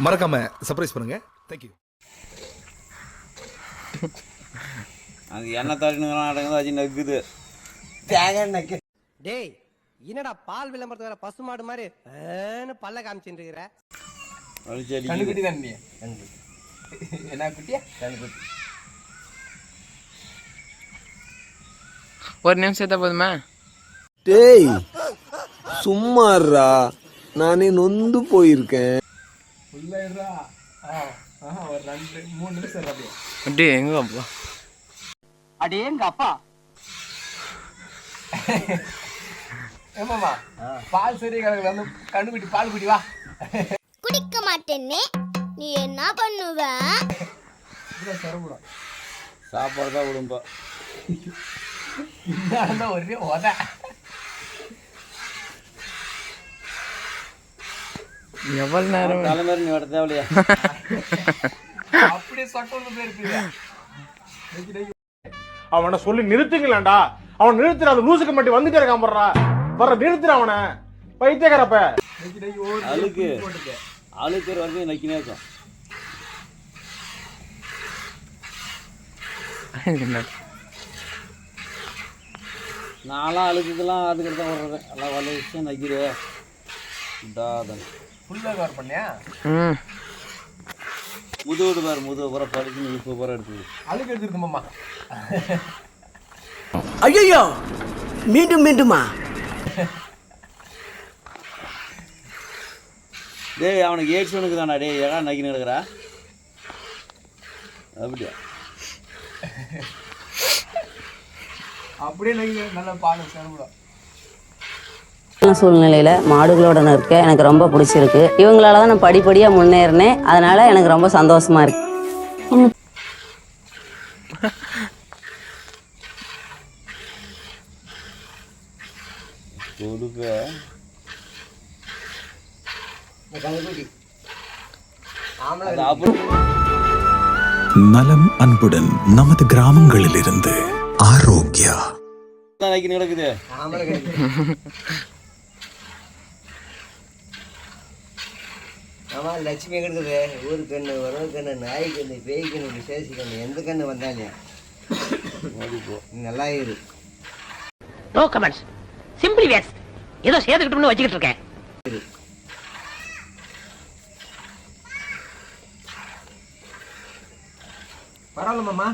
மறக்காம சர்ப்ரைஸ் பண்ணுங்க. தேங்க்யூ. அது என்ன தரணுங்களா நடக்குது அது நக்குது தேங்காய் நக்கு. டேய் என்னடா பால் விளம்பரத்து வேற பசுமாடு மாதிரி பல்ல காமிச்சுட்டு இருக்கிற? கண்ணுக்குட்டி தான் நீ. என்ன குட்டியா? கண்ணுக்குட்டி. ஒரு நிமிஷம் சேர்த்தா போதுமா? டேய் சும்மாறா, நானே நொந்து போயிருக்கேன். ஒரு 2-3 நிமிஷம் அப்படியே. அப்படியே எங்க அப்பா? அடே எங்க அப்பா. ஏமாமா பால் சரி கணக்குல வந்து கண்ணுக்குட்டி பால் குடி வா. குடிக்க மாட்டேன்னே நீ என்ன பண்ணுவ? சாப்பாடு தான் விடும்பா. இந்த ஒரே ஓத. எவ்வளவு நேரம் தலைமையில நீ வர தேவையா? அப்படியே சொட்டு போயிருப்பீங்க. அவனை சொல்லி நிறுத்துங்களேன்டா. அவன் நிறுத்துற அந்த லூசுக்கு மட்டும் வந்துட்டே இருக்கான் போடுறா. வர நிறுத்துற அவனை பைத்தியக்காரப்ப. அழுக்கு அழுக்கிற வரைக்கும் நக்கினே இருக்கும். நான்லாம் அழுக்குக்கெல்லாம் அதுக்கிட்ட தான் வர்றேன். எல்லாம் வள விஷயம் நக்கிறேன். ஃபுல்லா கவர் பண்ணியா? முதுகுடு பாரு, முதுகு பூரா படிச்சு இப்போ பூரா எடுத்துது. அழுக்கு எடுத்துருக்கு மாமா. ஐயோ மீண்டும் மீண்டுமா? டேய் அவனுக்கு ஏட்ஸ் ஒனுக்கு தானா? டேய் ஏடா நக்கின்னு கிடக்குறா அப்படியா? அப்படியே நக்கி நல்லா பால் சேரக்கூடாது. சூழ்நிலையில மாடுகளோட இருக்க எனக்கு ரொம்ப பிடிச்சிருக்கு. இவங்களால தான் நான் படிப்படியா முன்னேறினேன். அதனால எனக்கு ரொம்ப சந்தோஷமா இருக்கு. நலம் அன்புடன் நமது கிராமங்களில் இருந்து ஆரோக்கியா நக்கின்னு கிடக்குது. ஆமா லட்சுமி கிடக்குது. ஊரு கண்ணு, உறவு கண்ணு, நாய் கண்ணு, பேய் கண்ணு, விசேஷ கண்ணு, எந்த கண்ணு வந்தாலே நல்லா இரு. No comments, simply waste. ஏதோ சேர்த்துக்கிட்டோம்னு வச்சுக்கிட்டு இருக்கேன். பரவாயில்ல மாமா.